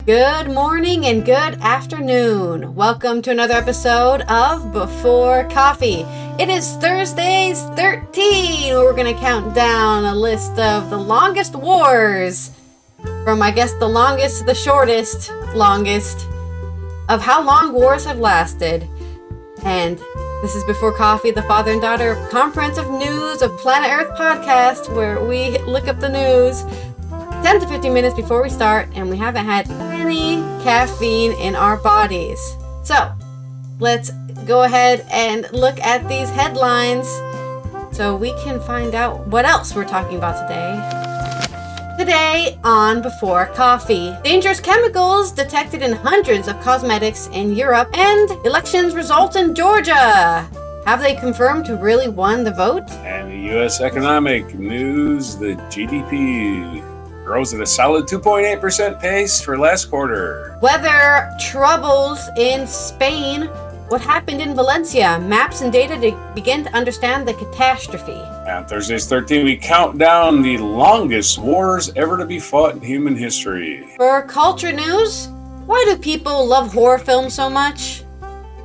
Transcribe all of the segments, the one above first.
Good morning and good afternoon. Welcome to another episode of Before Coffee. It is Thursdays 13. We're going to count down a list of the longest wars from, I guess, the longest to the shortest, of how long wars have lasted. And this is Before Coffee, the father and daughter comprehensive news of Planet Earth podcast, where we look up the news 10 to 15 minutes before we start, and we haven't had any caffeine in our bodies. So, let's go ahead and look at these headlines so we can find out what else we're talking about today. Today on Before Coffee, dangerous chemicals detected in hundreds of cosmetics in Europe, and elections results in Georgia. Have they confirmed who really won the vote? And the U.S. economic news, the GDP grows at a solid 2.8% pace for last quarter. Weather troubles in Spain. What happened in Valencia? Maps and data to begin to understand the catastrophe. On Thursdays 13, we count down the longest wars ever to be fought in human history. For culture news, why do people love horror films so much?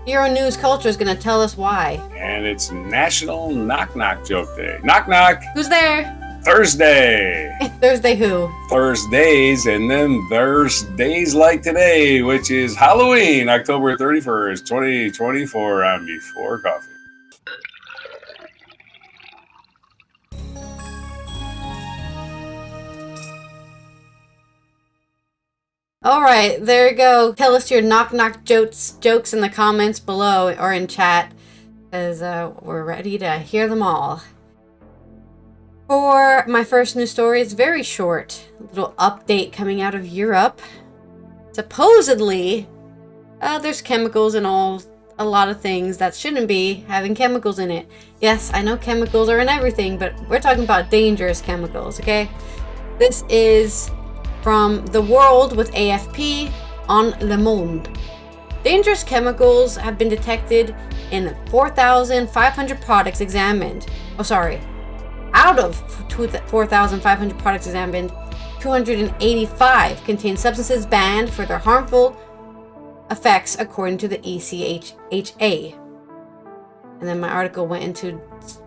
Euronews Culture is going to tell us why. And it's National Knock Knock Joke Day. Knock knock. Who's there? Thursday. Thursday who? Thursdays, and then there's days like today, which is Halloween, October 31st, 2024 on Before Coffee. All right, there you go. Tell us your knock knock jokes in the comments below or in chat, because we're ready to hear them all. For my first news story, it's very short. A little update coming out of Europe. Supposedly, there's chemicals in a lot of things that shouldn't be having chemicals in it. Yes, I know chemicals are in everything, but we're talking about dangerous chemicals, okay? This is from The World with AFP on Le Monde. Dangerous chemicals have been detected in 4,500 products examined. Out of 4,500 products examined, 285 contain substances banned for their harmful effects according to the ECHA. And then my article went into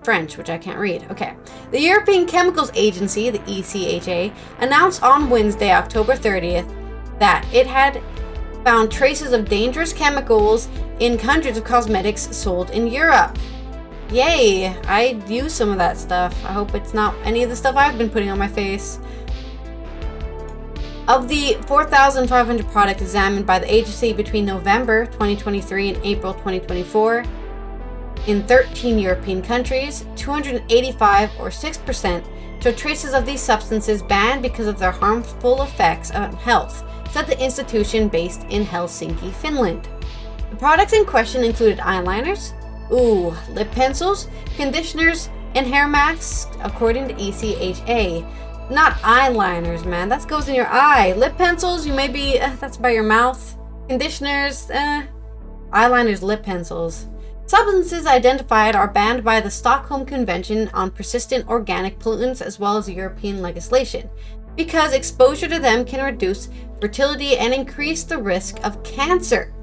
French, which I can't read. Okay. The European Chemicals Agency, the ECHA, announced on Wednesday, October 30th, that it had found traces of dangerous chemicals in hundreds of cosmetics sold in Europe. Yay! I use some of that stuff. I hope it's not any of the stuff I've been putting on my face. Of the 4,500 products examined by the agency between November 2023 and April 2024, in 13 European countries, 285 or 6% show traces of these substances banned because of their harmful effects on health, said the institution based in Helsinki, Finland. The products in question included eyeliners, lip pencils, conditioners, and hair masks, according to ECHA. Not eyeliners, man. That goes in your eye. Lip pencils, you maybe, that's by your mouth. Conditioners, eyeliners, lip pencils. Substances identified are banned by the Stockholm Convention on Persistent Organic Pollutants as well as European legislation, because exposure to them can reduce fertility and increase the risk of cancer.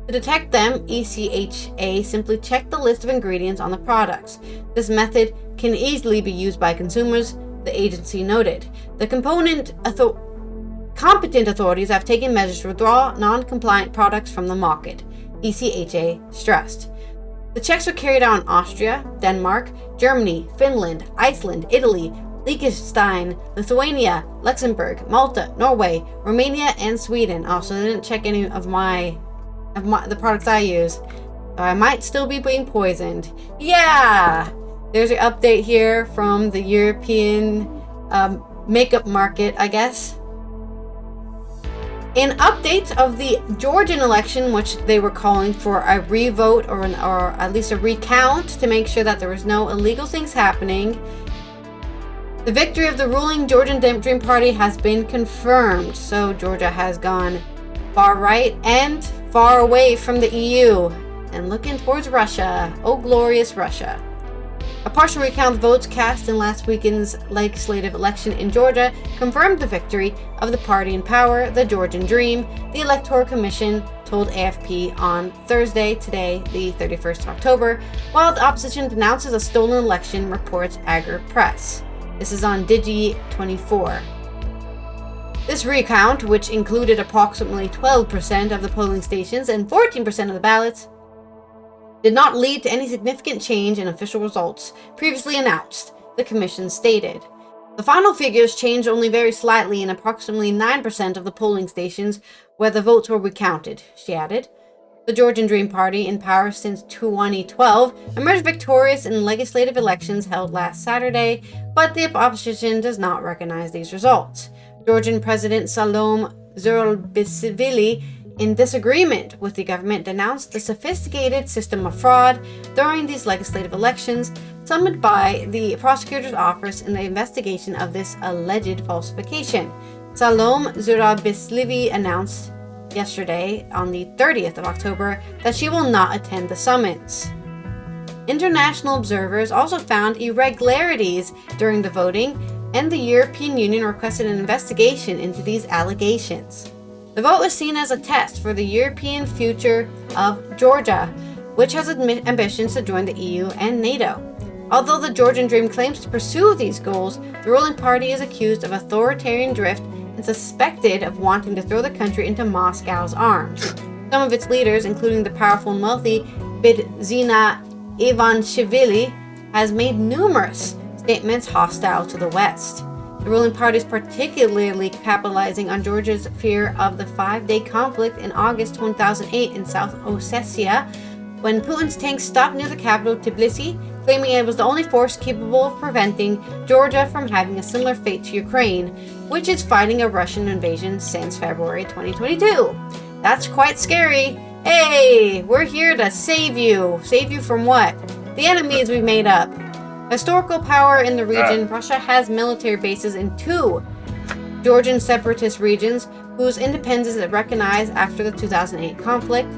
To detect them, ECHA simply checked the list of ingredients on the products. This method can easily be used by consumers, the agency noted. The competent authorities have taken measures to withdraw non-compliant products from the market, ECHA stressed. The checks were carried out in Austria, Denmark, Germany, Finland, Iceland, Italy, Liechtenstein, Lithuania, Luxembourg, Malta, Norway, Romania, and Sweden. Also, they didn't check any of the products I use. So I might still be being poisoned. Yeah! There's your update here from the European makeup market, I guess. In updates of the Georgian election, which they were calling for a revote or at least a recount to make sure that there was no illegal things happening, the victory of the ruling Georgian Dream Party has been confirmed. So Georgia has gone far right and far away from the EU and looking towards Russia. Oh, glorious Russia. A partial recount of votes cast in last weekend's legislative election in Georgia confirmed the victory of the party in power, the Georgian Dream, the Electoral Commission told AFP on Thursday, today, the 31st of October, while the opposition denounces a stolen election, reports Agri Press. This is on Digi24. This recount, which included approximately 12% of the polling stations and 14% of the ballots, did not lead to any significant change in official results previously announced, the commission stated. The final figures changed only very slightly in approximately 9% of the polling stations where the votes were recounted, she added. The Georgian Dream Party, in power since 2012, emerged victorious in legislative elections held last Saturday, but the opposition does not recognize these results. Georgian President Salom Zurabishvili, in disagreement with the government, denounced the sophisticated system of fraud during these legislative elections, summoned by the prosecutor's office in the investigation of this alleged falsification. Salom Zurabishvili announced yesterday, on the 30th of October, that she will not attend the summons. International observers also found irregularities during the voting, and the European Union requested an investigation into these allegations. The vote was seen as a test for the European future of Georgia, which has ambitions to join the EU and NATO. Although the Georgian Dream claims to pursue these goals, the ruling party is accused of authoritarian drift and suspected of wanting to throw the country into Moscow's arms. Some of its leaders, including the powerful and wealthy Bidzina Ivanishvili, has made numerous statements hostile to the West. The ruling party is particularly capitalizing on Georgia's fear of the 5-day conflict in August 2008 in South Ossetia, when Putin's tanks stopped near the capital, Tbilisi, claiming it was the only force capable of preventing Georgia from having a similar fate to Ukraine, which is fighting a Russian invasion since February 2022. That's quite scary. Hey, we're here to save you. Save you from what? The enemies we've made up. Historical power in the region, Russia has military bases in 2 Georgian separatist regions whose independence is recognized after the 2008 conflict,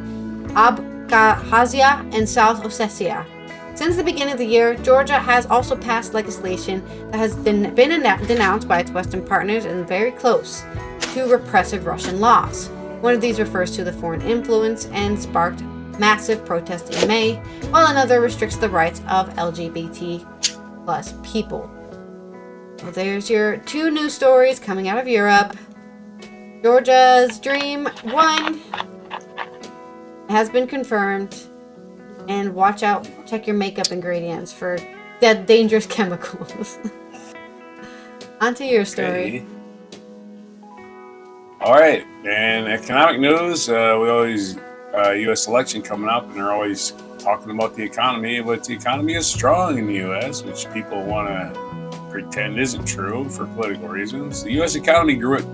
Abkhazia and South Ossetia. Since the beginning of the year, Georgia has also passed legislation that has been denounced by its Western partners and very close to repressive Russian laws. One of these refers to the foreign influence and sparked massive protests in May, while another restricts the rights of LGBT plus people. Well, there's your 2 news stories coming out of Europe. Georgia's Dream won. It has been confirmed. And watch out, check your makeup ingredients for dead dangerous chemicals. On to your story. Okay. All right, and economic news. We always U.S. election coming up, and they're always talking about the economy, but the economy is strong in the U.S., which people want to pretend isn't true for political reasons. The U.S. economy grew at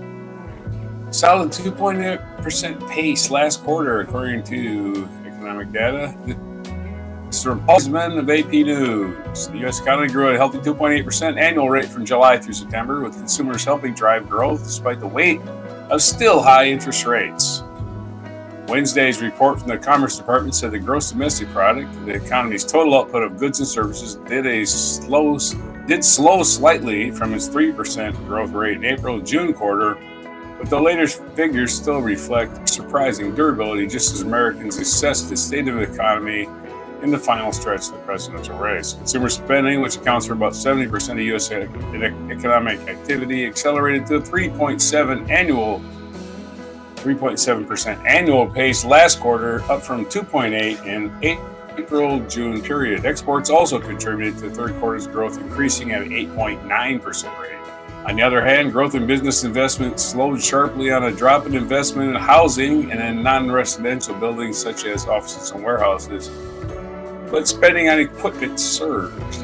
solid 2.8% pace last quarter, according to economic data. This is from Paul Zman of AP News. The U.S. economy grew at a healthy 2.8% annual rate from July through September, with consumers helping drive growth despite the weight of still high interest rates. Wednesday's report from the Commerce Department said the gross domestic product, the economy's total output of goods and services, did slow slightly from its 3% growth rate in April-June quarter, but the latest figures still reflect surprising durability, just as Americans assess the state of the economy in the final stretch of the presidential race. Consumer spending, which accounts for about 70% of U.S. economic activity, accelerated to a 3.7% annual pace last quarter, up from 2.8% in April-June period. Exports also contributed to the third quarter's growth, increasing at an 8.9% rate. On the other hand, growth in business investment slowed sharply on a drop in investment in housing and in non-residential buildings such as offices and warehouses, but spending on equipment surged.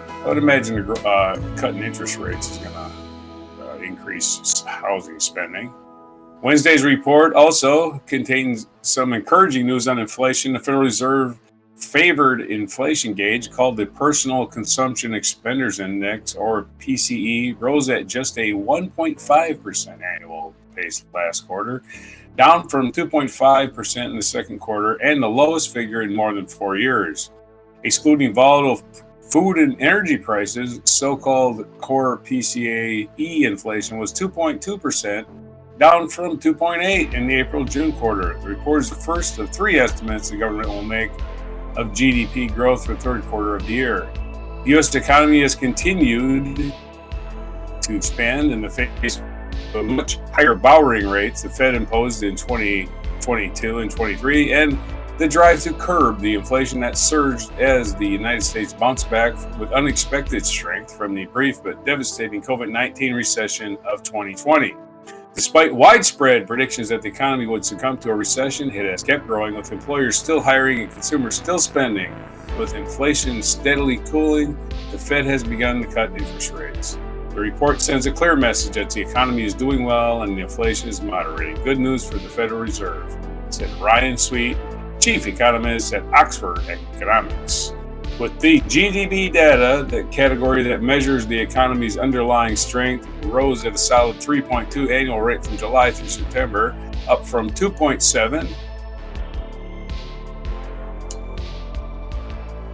I would imagine cutting interest rates is going to increase housing spending. Wednesday's report also contains some encouraging news on inflation. The Federal Reserve favored inflation gauge, called the Personal Consumption Expenditures Index, or PCE, rose at just a 1.5% annual pace last quarter, down from 2.5% in the second quarter and the lowest figure in more than 4 years. Excluding volatile Food and energy prices, so-called core PCE inflation, was 2.2%, down from 2.8% in the April-June quarter. The report is the first of three estimates the government will make of GDP growth for the third quarter of the year. The U.S. economy has continued to expand in the face of much higher borrowing rates the Fed imposed in 2022 and 23, and the drive to curb the inflation that surged as the United States bounced back with unexpected strength from the brief but devastating COVID-19 recession of 2020. Despite widespread predictions that the economy would succumb to a recession, it has kept growing, with employers still hiring and consumers still spending. With inflation steadily cooling, the Fed has begun to cut interest rates. The report sends a clear message that the economy is doing well and the inflation is moderating. Good news for the Federal Reserve, said Ryan Sweet, chief economist at Oxford Economics. With the GDP data, the category that measures the economy's underlying strength, rose at a solid 3.2 annual rate from July through September, up from 2.7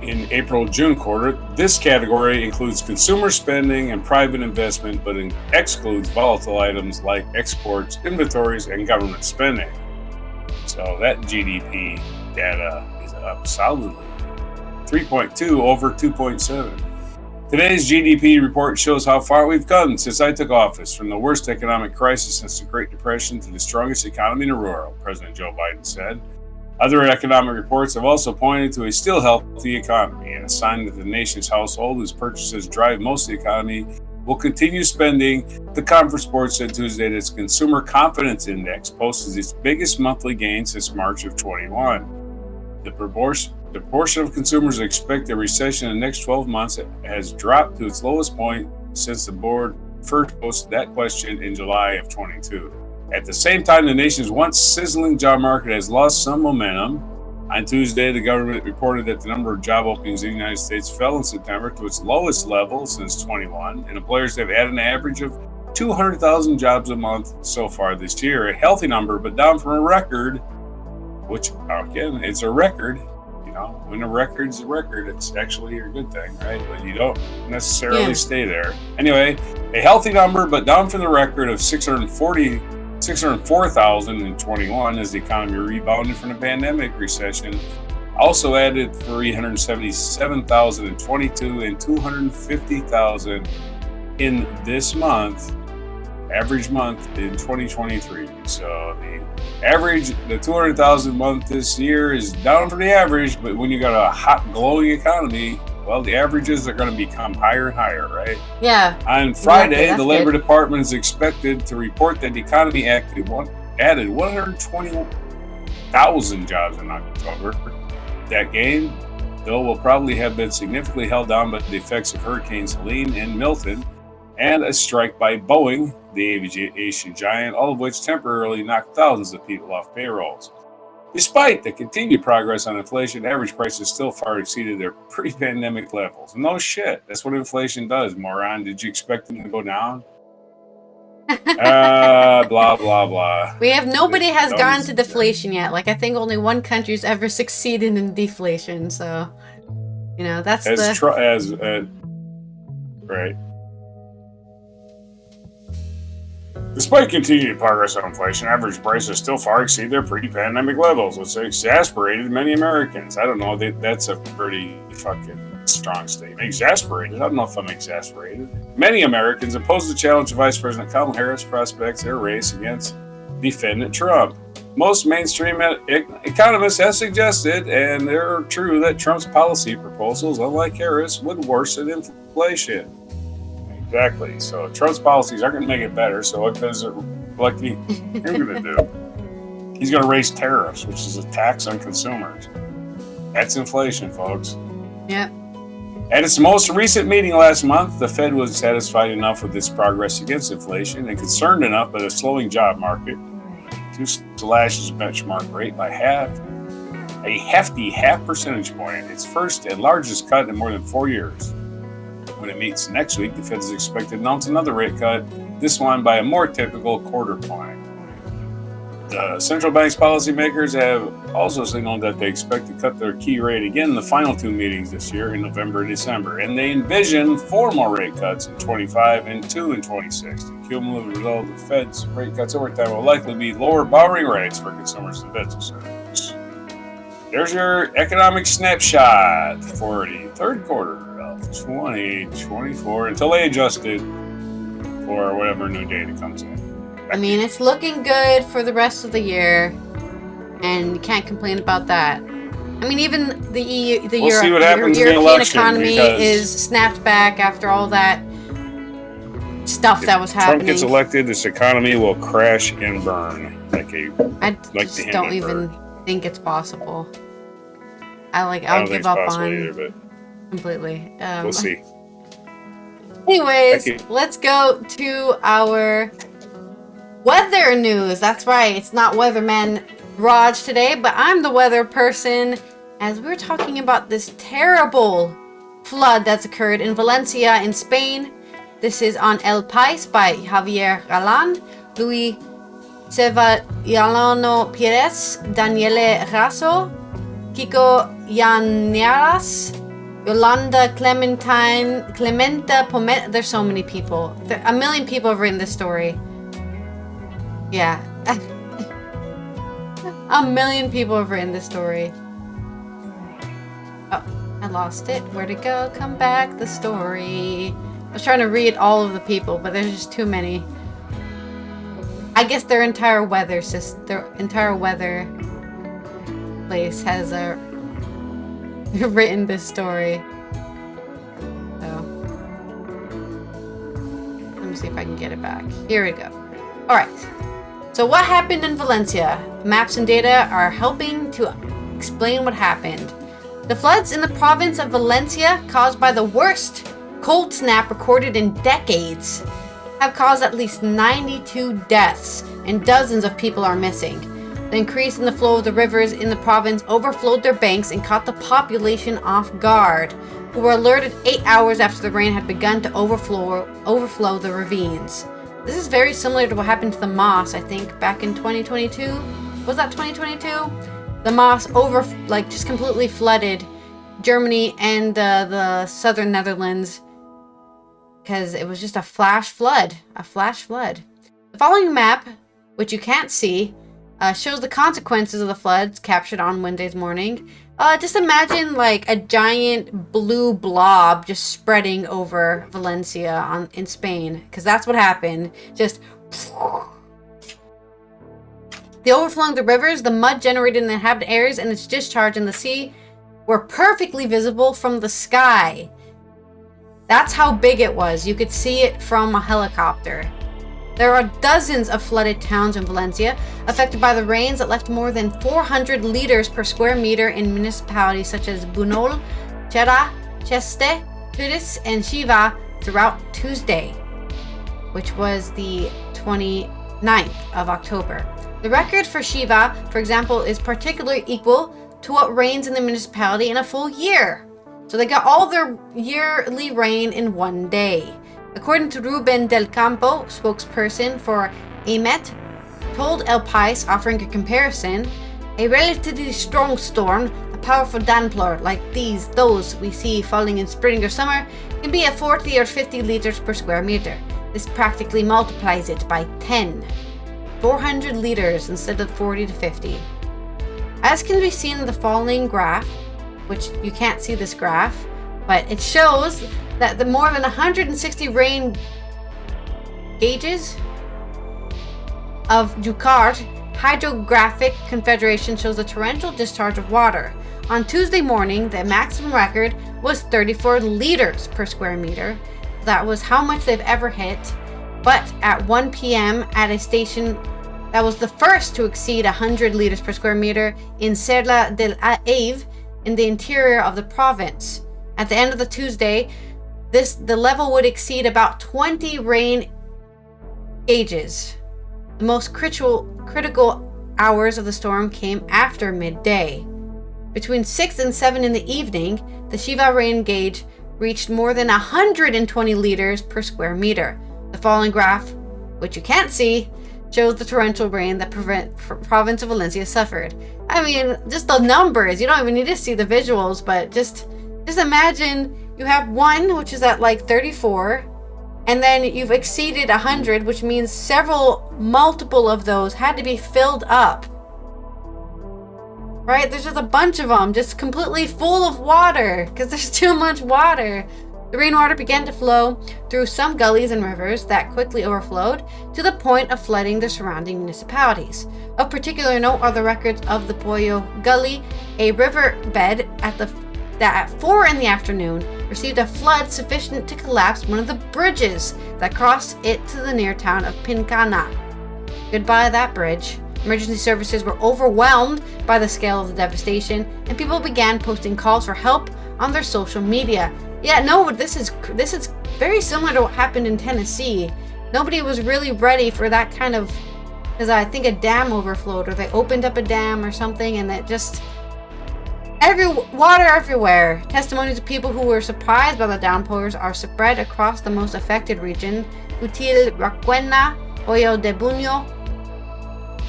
in April-June quarter. This category includes consumer spending and private investment, but excludes volatile items like exports, inventories, and government spending. So that GDP data is up solidly. 3.2 over 2.7. Today's GDP report shows how far we've come since I took office, from the worst economic crisis since the Great Depression to the strongest economy in the world, President Joe Biden said. Other economic reports have also pointed to a still healthy economy, and a sign that the nation's household, whose purchases drive most of the economy, will continue spending. The conference board said Tuesday that its Consumer Confidence Index posted its biggest monthly gain since March of 21. The proportion of consumers that expect a recession in the next 12 months has dropped to its lowest point since the board first posted that question in July of 22. At the same time, the nation's once sizzling job market has lost some momentum. On Tuesday, the government reported that the number of job openings in the United States fell in September to its lowest level since 21, and employers have added an average of 200,000 jobs a month so far this year, a healthy number, but down from a record, which, again, it's a record. You know, when a record's a record, it's actually a good thing, right? But you don't necessarily stay there. Anyway, a healthy number, but down from the record of 604,021 as the economy rebounded from the pandemic recession. Also added 377,000 in 22 and 250,000 in this month, average month in 2023. So the 200,000 month this year is down from the average, but when you got a hot, glowing economy, well, the averages are going to become higher and higher, right? Yeah. On Friday, the Labor Department is expected to report that the economy added 120,000 jobs in October. That gain, though, will probably have been significantly held down by the effects of Hurricanes Helene and Milton, and a strike by Boeing, the aviation giant, all of which temporarily knocked thousands of people off payrolls. Despite the continued progress on inflation, average prices still far exceeded their pre-pandemic levels. No shit. That's what inflation does, moron. Did you expect them to go down? Blah, blah, blah. Nobody has gone to deflation yet. Like, I think only one country's ever succeeded in deflation. So, you know, that's right. Despite continued progress on inflation, average prices still far exceed their pre-pandemic levels, which exasperated many Americans. I don't know, that's a pretty fucking strong statement. Exasperated? I don't know if I'm exasperated. Many Americans opposed the challenge of Vice President Kamala Harris prospects their race against defendant Trump. Most mainstream economists have suggested, and they're true, that Trump's policy proposals, unlike Harris, would worsen inflation. Exactly. So Trump's policies aren't going to make it better. So what does it like he's going to do? He's going to raise tariffs, which is a tax on consumers. That's inflation, folks. Yeah. At its most recent meeting last month, the Fed was satisfied enough with its progress against inflation and concerned enough by the slowing job market to slash its benchmark rate by a hefty half percentage point, its first and largest cut in more than 4 years. When it meets next week, the Fed is expected to announce another rate cut, this one by a more typical quarter point. Central bank's policymakers have also signaled that they expect to cut their key rate again in the final two meetings this year in November and December, and they envision 4 more rate cuts in 25 and 2 in 26. The cumulative result of the Fed's rate cuts over time will likely be lower borrowing rates for consumers and businesses. There's your economic snapshot for the third quarter of 2024 until they adjusted for whatever new data comes in. I mean, it's looking good for the rest of the year, and you can't complain about that. I mean, even the European economy is snapped back after all that stuff that was happening. If Trump gets elected, this economy will crash and burn. I just don't even think it's possible. I'll give up on either, completely. We'll see. Anyways, let's go to our weather news. That's right. It's not Weatherman Raj today, but I'm the weather person, as we're talking about this terrible flood that's occurred in Valencia in Spain. This is on El País by Javier Galan, Luis Sevillano Pires, Daniele Raso, Kiko Llaneras, Yolanda Clementa Pomet. There's so many people. A million people have written this story. Yeah. A million people have written this story. Oh, I lost it. Where'd it go? Come back, the story. I was trying to read all of the people, but there's just too many. I guess their entire weather place has written this story. So let me see if I can get it back. Here we go. All right. So what happened in Valencia? Maps and data are helping to explain what happened. The floods in the province of Valencia, caused by the worst cold snap recorded in decades, have caused at least 92 deaths and dozens of people are missing. The increase in the flow of the rivers in the province overflowed their banks and caught the population off guard, who were alerted 8 hours after the rain had begun to overflow the ravines. This is very similar to what happened to the Maas, I think, back in 2022. Was that 2022? The Maas just completely flooded Germany and the southern Netherlands because it was just a flash flood. The following map, which you can't see, shows the consequences of the floods captured on Wednesday's morning. Just imagine like a giant blue blob just spreading over Valencia in Spain, because that's what happened. Just the overflowing of the rivers, the mud generated in the inhabited areas, and its discharge in the sea were perfectly visible from the sky. That's how big it was. You could see it from a helicopter. There are dozens of flooded towns in Valencia affected by the rains that left more than 400 liters per square meter in municipalities such as Bunol, Chera, Cheste, Turis, and Xiva throughout Tuesday, which was the 29th of October. The record for Xiva, for example, is particularly equal to what rains in the municipality in a full year. So they got all their yearly rain in one day. According to Ruben Del Campo, spokesperson for AMET, told El País, offering a comparison, a relatively strong storm, a powerful downpour like those we see falling in spring or summer, can be at 40 or 50 liters per square meter. This practically multiplies it by 10. 400 liters instead of 40 to 50. As can be seen in the following graph, which you can't see this graph, but it shows that the more than 160 rain gauges of Ducart Hydrographic Confederation shows a torrential discharge of water. On Tuesday morning, the maximum record was 34 liters per square meter. That was how much they've ever hit. But at 1 p.m. at a station that was the first to exceed 100 liters per square meter in Serra del Ave in the interior of the province. At the end of the Tuesday, the level would exceed about 20 rain gauges. The most critical hours of the storm came after midday. Between 6 and 7 in the evening, the Xiva rain gauge reached more than 120 liters per square meter. The following graph, which you can't see, shows the torrential rain that province of Valencia suffered. I mean, just the numbers. You don't even need to see the visuals, but just imagine you have one, which is at like 34, and then you've exceeded 100, which means multiple of those had to be filled up. Right? There's just a bunch of them, just completely full of water, because there's too much water. The rainwater began to flow through some gullies and rivers that quickly overflowed to the point of flooding the surrounding municipalities. Of particular note are the records of the Pollo Gully, a riverbed that at 4 in the afternoon received a flood sufficient to collapse one of the bridges that crossed it to the near town of Pincana. Goodbye that bridge. Emergency services were overwhelmed by the scale of the devastation, and people began posting calls for help on their social media. Yeah, no, this is very similar to what happened in Tennessee. Nobody was really ready for that kind of, because I think a dam overflowed, or they opened up a dam or something, and that just water everywhere. Testimonies of people who were surprised by the downpours are spread across the most affected region: Util, Raquena, Hoyo de Buño,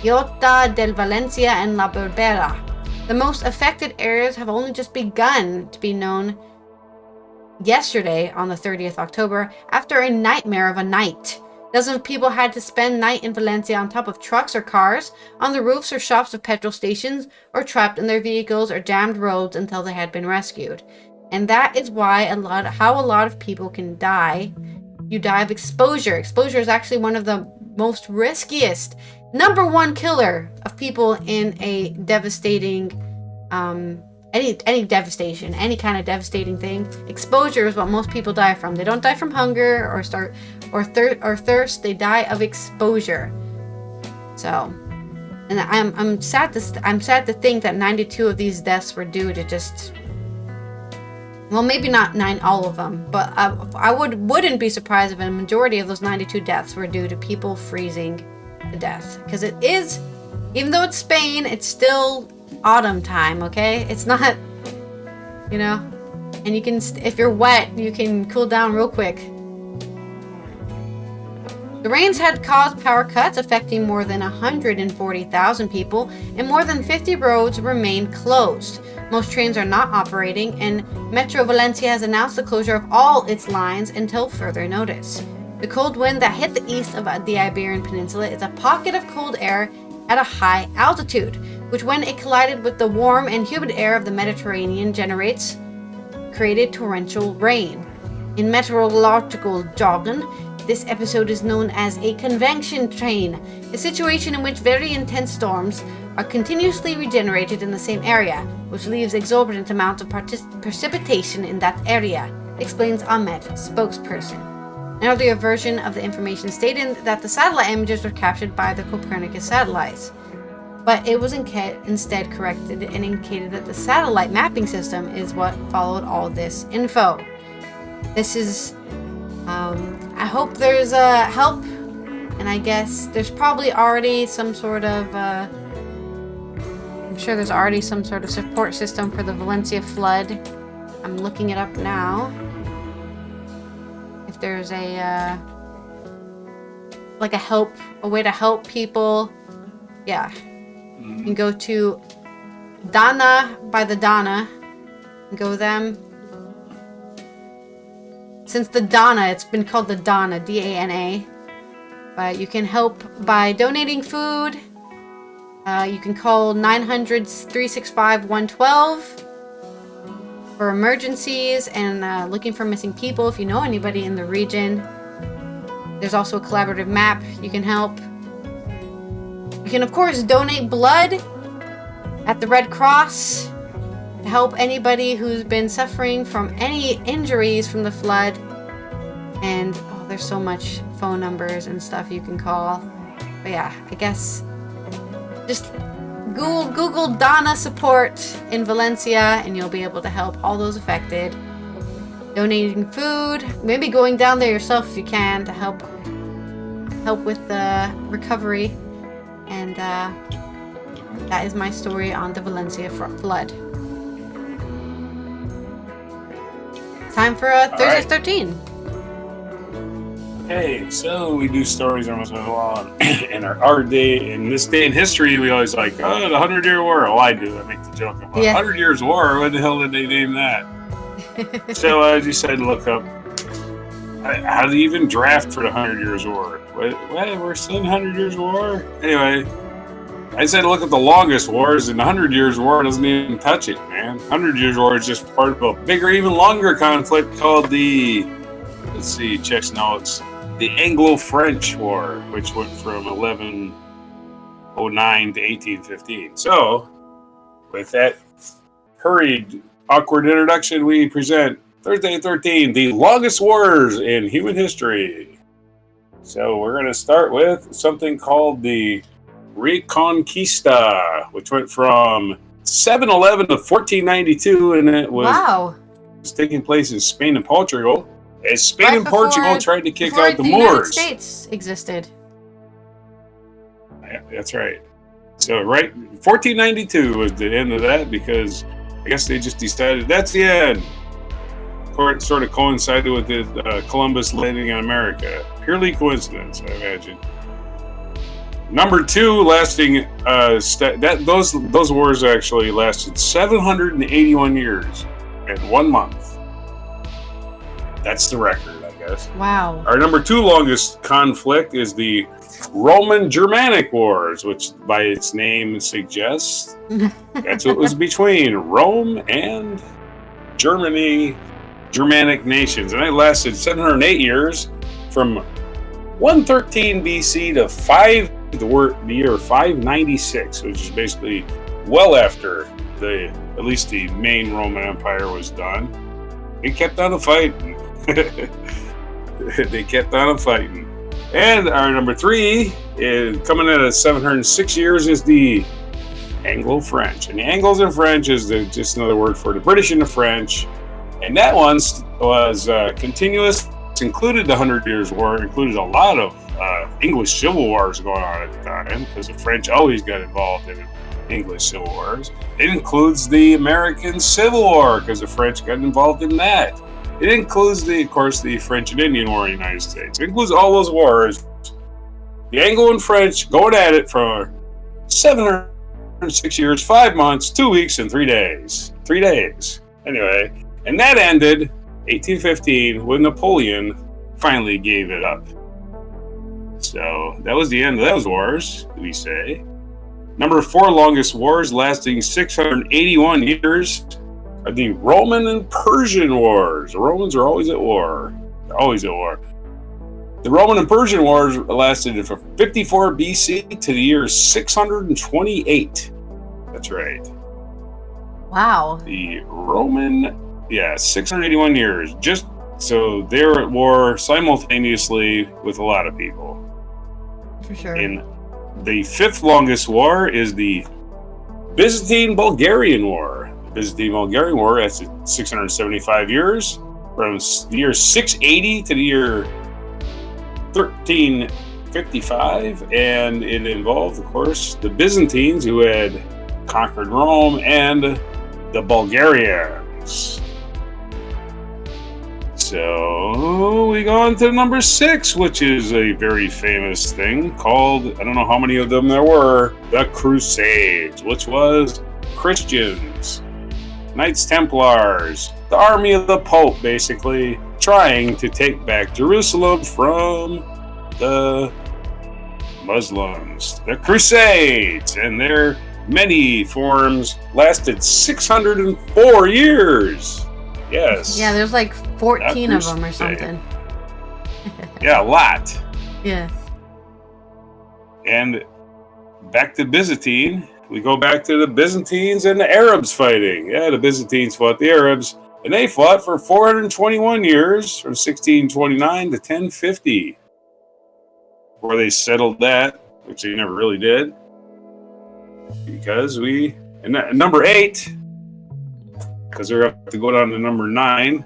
Iota del Valencia, and La Berbera. The most affected areas have only just begun to be known yesterday, on the 30th October, after a nightmare of a night. Dozens of people had to spend night in Valencia on top of trucks or cars, on the roofs or shops of petrol stations, or trapped in their vehicles or jammed roads until they had been rescued. And that is why a lot of people can die. You die of exposure. Exposure is actually one of the most riskiest, number one killer of people in a devastating any devastation, any kind of devastating thing. Exposure is what most people die from. They don't die from hunger or thirst. They die of exposure. So, and I'm sad to think that 92 of these deaths were due to just, well, maybe not all of them, but I wouldn't be surprised if a majority of those 92 deaths were due to people freezing to death. Because it is, even though it's Spain, it's still autumn time, okay? It's not, and you can, if you're wet, you can cool down real quick. The rains had caused power cuts affecting more than 140,000 people, and more than 50 roads remain closed. Most trains are not operating, and Metro Valencia has announced the closure of all its lines until further notice. The cold wind that hit the east of the Iberian Peninsula is a pocket of cold air at a high altitude, which, when it collided with the warm and humid air of the Mediterranean, created torrential rain. In meteorological jargon, this episode is known as a convection train, a situation in which very intense storms are continuously regenerated in the same area, which leaves exorbitant amounts of precipitation in that area, explains Ahmed, spokesperson. An earlier version of the information stated that the satellite images were captured by the Copernicus satellites, but it was instead corrected and indicated that the satellite mapping system is what followed all this info. This is, I hope there's help, and I guess there's probably already some sort of, I'm sure there's already some sort of support system for the Valencia flood. I'm looking it up now. If there's a way to help people, yeah. You can go to Dana by the Dana, and go them. Since the Dana, it's been called the Dana, D-A-N-A. But you can help by donating food. You can call 900-365-112 for emergencies and looking for missing people if you know anybody in the region. There's also a collaborative map you can help. You can, of course, donate blood at the Red Cross to help anybody who's been suffering from any injuries from the flood. And there's so much phone numbers and stuff you can call. But yeah, I guess just Google Dana support in Valencia and you'll be able to help all those affected. Donating food, maybe going down there yourself if you can to help with the recovery. And that is my story on the Valencia flood. Time for Thursday 13. Okay, so we do stories almost as well. In our day, in this day in history, we always like, oh, the 100-Year War. Well, I do. I make the joke about 100 Years War. What the hell did they name that? So I decided to look up how to even draft for the 100 Years War. What? We're still in 100 Years War? Anyway, I decided to look at the longest wars, and the 100 Years War doesn't even touch it, man. 100 Years War is just part of a bigger, even longer conflict called the, let's see, checks notes, the Anglo-French War, which went from 1109 to 1815. So, with that hurried, awkward introduction, we present Thursday 13, the longest wars in human history. So we're going to start with something called the Reconquista, which went from 711 to 1492, and it was taking place in Spain and Portugal. As Spain and Portugal tried to kick out the Moors. United States existed. Yeah, that's right. So, 1492 was the end of that, because I guess they just decided that's the end. It sort of coincided with the Columbus landing in America. Purely coincidence, I imagine. Number two, lasting those wars actually lasted 781 years and 1 month. That's the record, I guess. Wow. Our number two longest conflict is the Roman-Germanic Wars, which by its name suggests that's what was between Rome and Germany, Germanic nations. And it lasted 708 years from 113 BC to the year 596, which is basically well after at least the main Roman Empire was done. It kept on fighting. They kept on fighting. And our number three is coming in at 706 years is the Anglo-French. And the Anglos and French is just another word for the British and the French. And that one was continuous. It included the 100 Years' War. It included a lot of English civil wars going on at the time, because the French always got involved in English civil wars. It includes the American Civil War, because the French got involved in that. It includes, of course, the French and Indian War in the United States. It includes all those wars. The Anglo and French going at it for 706 years, 5 months, 2 weeks, and 3 days. 3 days. Anyway, and that ended 1815 when Napoleon finally gave it up. So that was the end of those wars, we say. Number four longest wars, lasting 681 years, are the Roman and Persian Wars. The Romans are always at war. They're always at war. The Roman and Persian Wars lasted from 54 BC to the year 628. That's right. Wow. The Roman, 681 years. Just so they're at war simultaneously with a lot of people. For sure. And the fifth longest war is the Byzantine-Bulgarian War. The Byzantine-Bulgarian War lasted 675 years, from the year 680 to the year 1355, and it involved, of course, the Byzantines, who had conquered Rome, and the Bulgarians. So we go on to number 6, which is a very famous thing called, I don't know how many of them there were, the Crusades, which was Christians, Knights Templars, the army of the Pope, basically trying to take back Jerusalem from the Muslims. The Crusades and their many forms lasted 604 years. Yes. Yeah, there's like 14 of them or something. Yeah, a lot. Yeah. And back to Byzantine. We go back to the Byzantines and the Arabs fighting. Yeah, the Byzantines fought the Arabs, and they fought for 421 years, from 1629 to 1050. Before they settled that, which they never really did. Because number 8, because they're up to go down to number 9,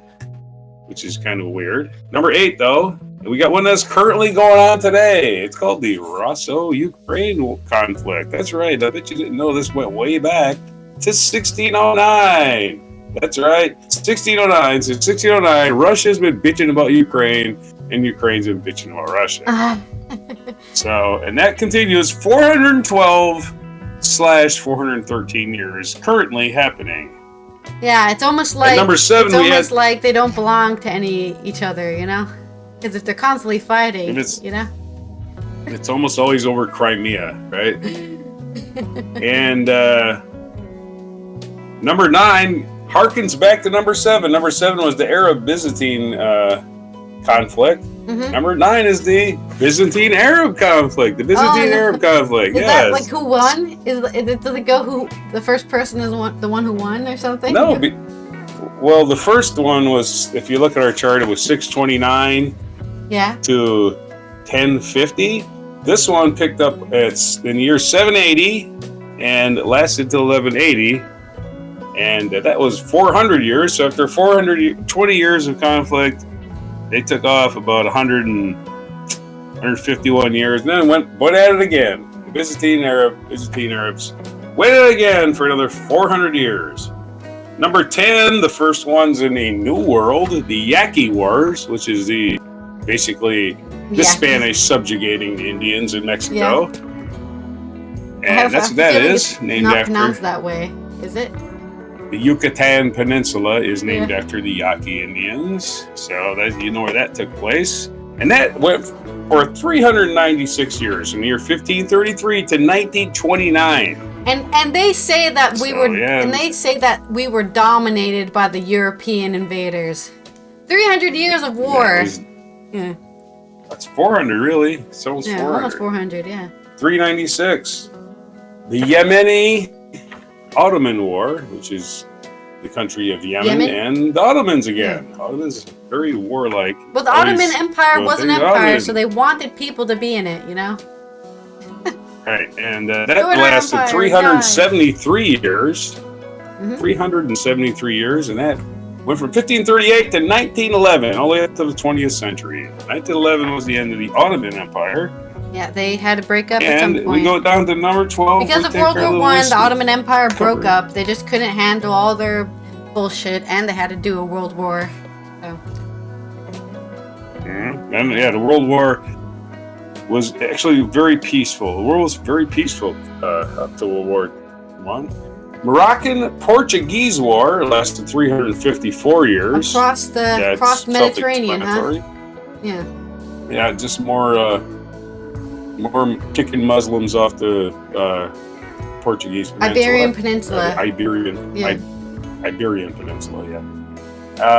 which is kind of weird. Number 8, though, we got one that's currently going on today. It's called the Russo-Ukraine conflict. That's right. I bet you didn't know this went way back to 1609. That's right. 1609. Since 1609, Russia's been bitching about Ukraine and Ukraine's been bitching about Russia. So, and that continues 412/413 years currently happening. Yeah, it's almost like at number 7 like they don't belong to each other, you know? Because if they're constantly fighting, you know? It's almost always over Crimea, right? And number 9 harkens back to number 7. Number 7 was the Arab-Byzantine conflict. Mm-hmm. Number 9 is the Byzantine-Arab conflict. The Byzantine-Arab conflict. Is that like who won? Does it go who the first person is the one who won or something? No. Well, the first one was, if you look at our chart, it was 629 to 1050. This one picked up in the year 780 and lasted till 1180. And that was 400 years. So after 420 years of conflict, they took off about 151 years, and then went at it again. The Byzantine Arabs went at it again for another 400 years. Number 10, the first ones in the New World, the Yaqui Wars, which is basically the Spanish subjugating the Indians in Mexico. Yeah. And that's what that is, named not after. Not pronounced that way, is it? The Yucatan Peninsula is named after the Yaqui Indians, so you know where that took place. And that went for 396 years, from the year 1533 to 1929. And they say that we were dominated by the European invaders. 300 years of war. That's 400, really. It's almost 400. Almost 400, yeah. 396. The Yemeni Ottoman War, which is the country of Yemen. And the Ottomans again. Yeah. Ottomans very warlike. Well, the Ottoman Empire was an empire, so they wanted people to be in it, you know? Right, and that lasted 373 years. Mm-hmm. 373 years, and that went from 1538 to 1911, all the way up to the 20th century. 1911 was the end of the Ottoman Empire. Yeah, they had to break up at some point. And we go down to number 12. Because of World War I, the Ottoman Empire broke up. They just couldn't handle all their bullshit, and they had to do a world war. So. Mm-hmm. And the World War was actually very peaceful. The world was very peaceful up to World War I. Moroccan-Portuguese War lasted 354 years. Across Mediterranean, huh? Yeah. Yeah, just more kicking Muslims off the Portuguese Peninsula. Iberian Peninsula. Iberian Peninsula, yeah.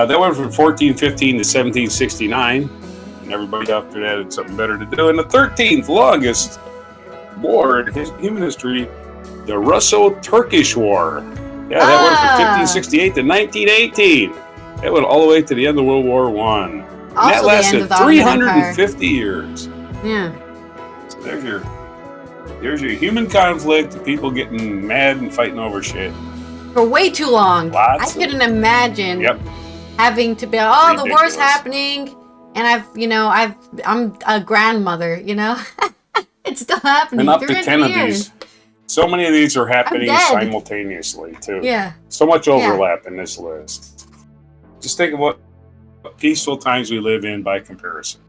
That went from 1415 to 1769. And everybody after that had something better to do. And the 13th longest war in human history, the Russo-Turkish War. Yeah, that went from 1568 to 1918. That went all the way to the end of World War I. And that lasted 350 years. Yeah. So there's your human conflict, people getting mad and fighting over shit. For way too long. I couldn't imagine having to be, the war's happening, and I'm a grandmother, you know? It's still happening. And up to 10 of these. So many of these are happening simultaneously, too. Yeah. So much overlap in this list. Just think of what peaceful times we live in by comparison.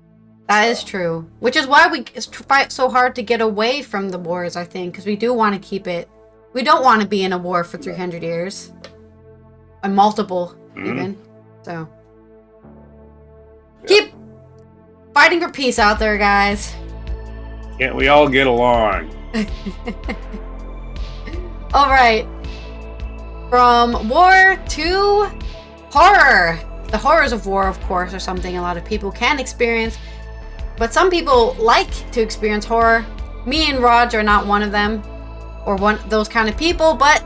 That is true. Which is why we fight so hard to get away from the wars, I think, because we do want to keep it. We don't want to be in a war for 300 years. And multiple, even. So. Keep fighting for peace out there, guys. Can't we all get along? All right. From war to horror. The horrors of war, of course, are something a lot of people can experience. But some people like to experience horror. Me and Rog are not one of them. Or those kind of people. But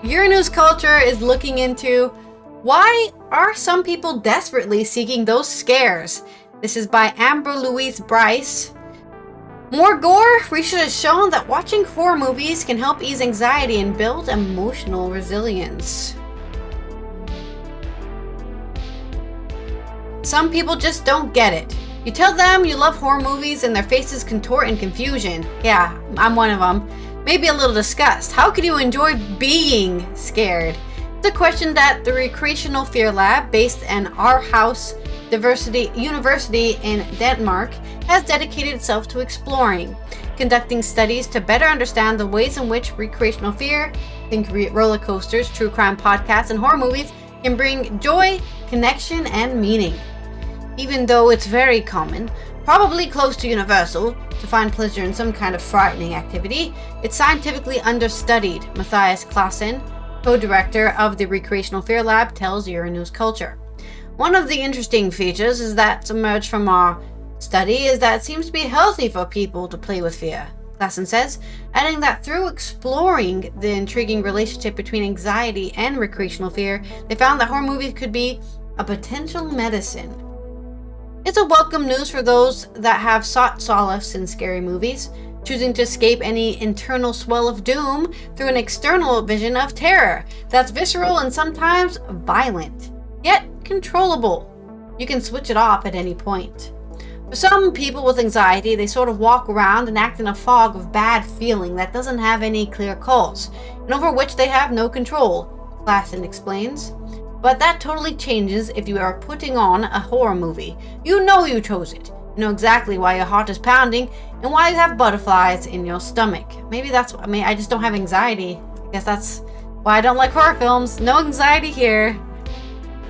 Euronews Culture is looking into why are some people desperately seeking those scares. This is by Amber Louise Bryce. More gore? Research has shown that watching horror movies can help ease anxiety and build emotional resilience. Some people just don't get it. You tell them you love horror movies and their faces contort in confusion. Yeah, I'm one of them. Maybe a little disgust. How could you enjoy being scared? It's a question that the Recreational Fear Lab, based in Our House University in Denmark has dedicated itself to exploring, conducting studies to better understand the ways in which recreational fear, think roller coasters, true crime podcasts, and horror movies can bring joy, connection, and meaning. Even though it's very common, probably close to universal, to find pleasure in some kind of frightening activity, it's scientifically understudied, Matthias Claassen, co-director of the Recreational Fear Lab, tells Euronews Culture. One of the interesting features is that emerged from our study is that it seems to be healthy for people to play with fear, Claassen says, adding that through exploring the intriguing relationship between anxiety and recreational fear, they found that horror movies could be a potential medicine. It's a welcome news for those that have sought solace in scary movies, choosing to escape any internal swell of doom through an external vision of terror that's visceral and sometimes violent, yet controllable. You can switch it off at any point. For some people with anxiety, they sort of walk around and act in a fog of bad feeling that doesn't have any clear cause, and over which they have no control, Claassen explains. But that totally changes if you are putting on a horror movie. You know you chose it. You know exactly why your heart is pounding and why you have butterflies in your stomach. Maybe I just don't have anxiety. I guess that's why I don't like horror films. No anxiety here.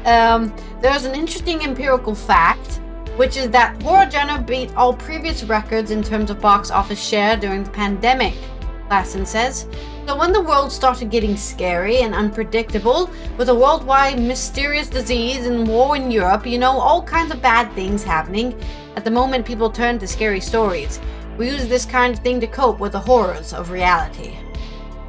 There's an interesting empirical fact, which is that horror genre beat all previous records in terms of box office share during the pandemic, Claassen says. So when the world started getting scary and unpredictable, with a worldwide mysterious disease and war in Europe, all kinds of bad things happening, at the moment people turn to scary stories. We use this kind of thing to cope with the horrors of reality.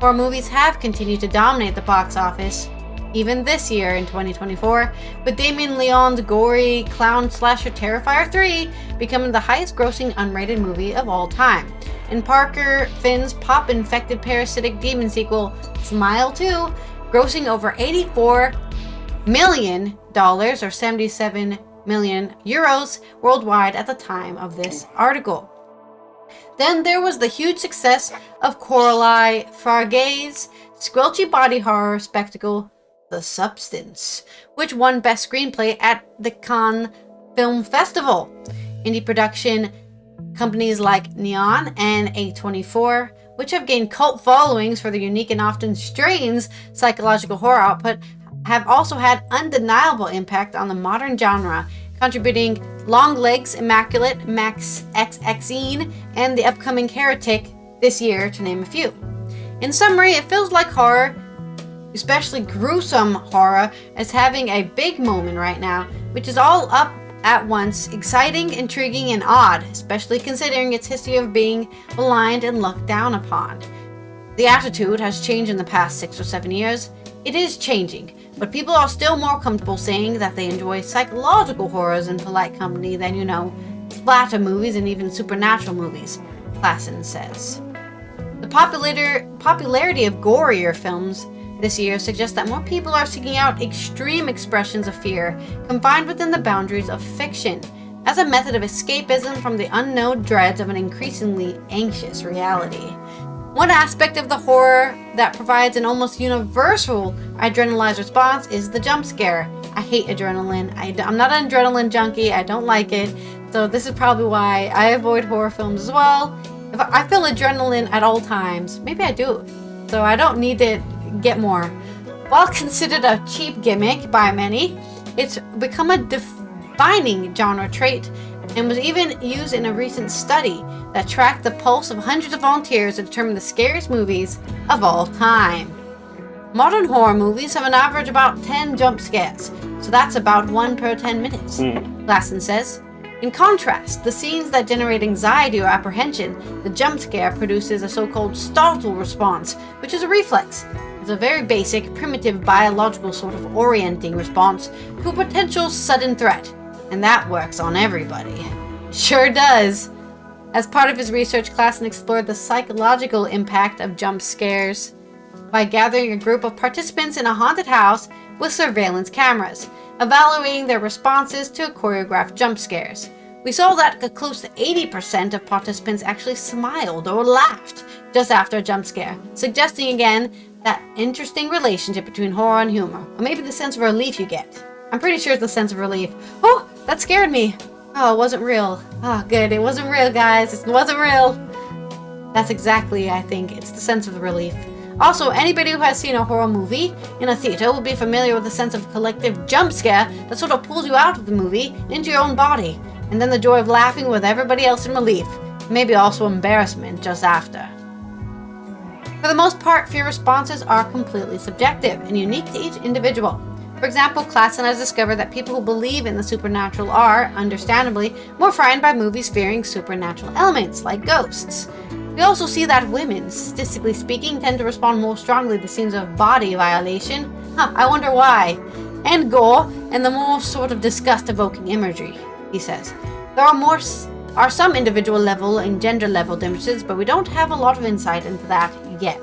Horror movies have continued to dominate the box office, even this year in 2024, with Damien Leone's gory clown slasher Terrifier 3 becoming the highest grossing unrated movie of all time, and Parker Finn's pop-infected parasitic demon sequel, Smile 2, grossing over $84 million, or 77 million euros worldwide at the time of this article. Then there was the huge success of Coralie Farge's squelchy body horror spectacle, The Substance, which won Best Screenplay at the Cannes Film Festival. Indie production companies like Neon and A24, which have gained cult followings for their unique and often strange psychological horror output, have also had undeniable impact on the modern genre, contributing Longlegs, Immaculate, Max XXine, and the upcoming Heretic this year, to name a few. In summary, it feels like horror, especially gruesome horror, is having a big moment right now, which is all up at once exciting, intriguing, and odd, especially considering its history of being maligned and looked down upon. The attitude has changed in the past 6 or 7 years. It is changing, but people are still more comfortable saying that they enjoy psychological horrors in polite company than, splatter movies and even supernatural movies, Claassen says. The popularity of gorier films this year suggests that more people are seeking out extreme expressions of fear confined within the boundaries of fiction as a method of escapism from the unknown dreads of an increasingly anxious reality. One aspect of the horror that provides an almost universal adrenalized response is the jump scare. I hate adrenaline. I'm not an adrenaline junkie. I don't like it. So this is probably why I avoid horror films as well. If I feel adrenaline at all times, maybe I do. So I don't need to get more. While considered a cheap gimmick by many, it's become a defining genre trait and was even used in a recent study that tracked the pulse of hundreds of volunteers to determine the scariest movies of all time. Modern horror movies have an average about 10 jump scares, so that's about 1 per 10 minutes, Claassen says. In contrast, the scenes that generate anxiety or apprehension, the jump scare produces a so-called startle response, which is a reflex. It's a very basic, primitive, biological sort of orienting response to a potential sudden threat, and that works on everybody. Sure does. As part of his research, Claassen explored the psychological impact of jump scares by gathering a group of participants in a haunted house with surveillance cameras, evaluating their responses to choreographed jump scares. We saw that close to 80% of participants actually smiled or laughed just after a jump scare, suggesting again that interesting relationship between horror and humor, or maybe the sense of relief you get. I'm pretty sure it's the sense of relief. Oh, that scared me. Oh, it wasn't real. Oh, good. It wasn't real, guys. It wasn't real. That's exactly, I think, it's the sense of relief. Also, anybody who has seen a horror movie in a theater will be familiar with the sense of collective jump scare that sort of pulls you out of the movie into your own body, and then the joy of laughing with everybody else in relief, maybe also embarrassment just after. For the most part, fear responses are completely subjective and unique to each individual. For example, Klassen has discovered that people who believe in the supernatural are, understandably, more frightened by movies fearing supernatural elements, like ghosts. We also see that women, statistically speaking, tend to respond more strongly to scenes of body violation. I wonder why. And gore, and the more sort of disgust-evoking imagery, he says. There are some individual level and gender level differences, but we don't have a lot of insight into that yet.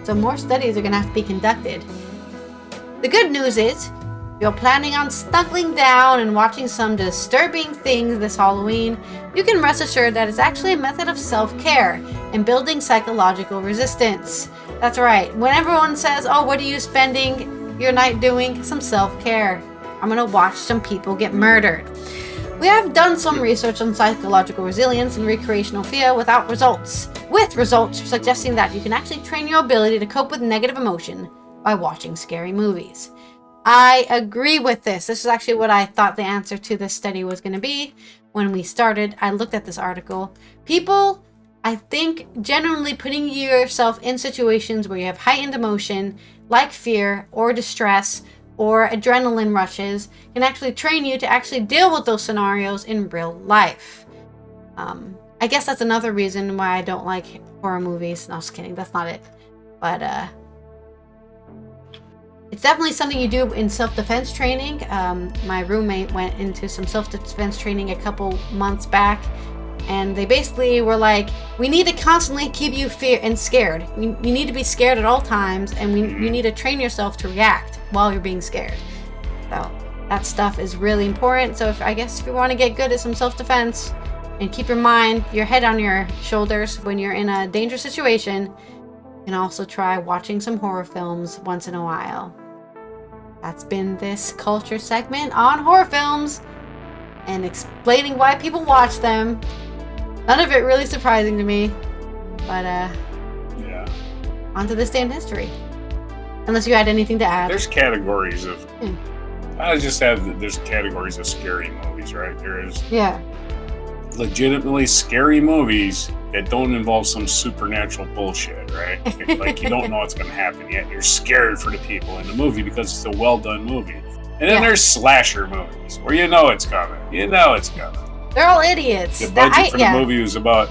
So more studies are going to have to be conducted. The good news is, if you're planning on snuggling down and watching some disturbing things this Halloween, you can rest assured that it's actually a method of self-care and building psychological resistance. That's right. When everyone says, oh, what are you spending your night doing? Some self-care. I'm going to watch some people get murdered. We have done some research on psychological resilience and recreational fear with results suggesting that you can actually train your ability to cope with negative emotion by watching scary movies. I agree with this. This is actually what I thought the answer to this study was going to be when we started. I looked at this article. People, I think, generally putting yourself in situations where you have heightened emotion, like fear or distress or adrenaline rushes, can actually train you to actually deal with those scenarios in real life. I guess that's another reason why I don't like horror movies. No, just kidding. That's not it. But, it's definitely something you do in self-defense training. My roommate went into some self-defense training a couple months back, and they basically were like, we need to constantly keep you scared. You need to be scared at all times, and you need to train yourself to react while you're being scared. So that stuff is really important. So if you want to get good at some self-defense and keep your head on your shoulders when you're in a dangerous situation, you can also try watching some horror films once in a while. That's been this culture segment on horror films and explaining why people watch them. None of it really surprising to me, but yeah. On to this day in history. Unless you had anything to add. There's categories of. There's categories of scary movies, right? There's legitimately scary movies that don't involve some supernatural bullshit, right? Like you don't know what's going to happen yet. You're scared for the people in the movie because it's a well-done movie. And then there's slasher movies where you know it's coming. They're all idiots. The budget for the movie was about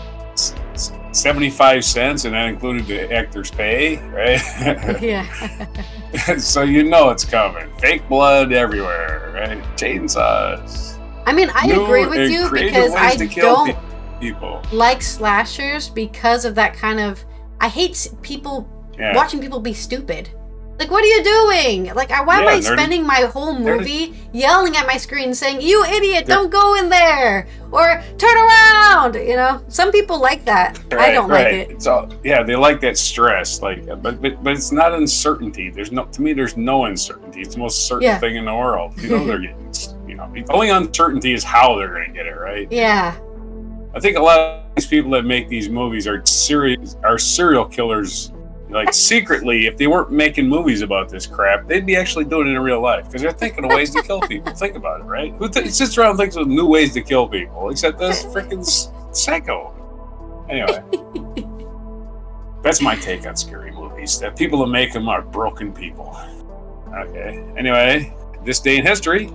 75 cents, and that included the actor's pay, right? Yeah. So you know it's coming. Fake blood everywhere, right? Chainsaws. I mean, I agree with you because I don't people like slashers because of that kind of. I hate watching people be stupid. Like, what are you doing? Like, why am I spending my whole movie yelling at my screen saying, "You idiot! Don't go in there!" or "Turn around!" You know, some people like that. I don't like it. It's all, they like that stress. Like, but it's not uncertainty. There's no uncertainty. It's the most certain thing in the world. You know, they're getting. The only uncertainty is how they're going to get it right. Yeah. I think a lot of these people that make these movies are serial killers. Like, secretly, if they weren't making movies about this crap, they'd be actually doing it in real life because they're thinking of ways to kill people. Think about it, right? Who sits around and thinks of new ways to kill people except this freaking psycho? Anyway, that's my take on scary movies. That people that make them are broken people. Okay. Anyway, this day in history,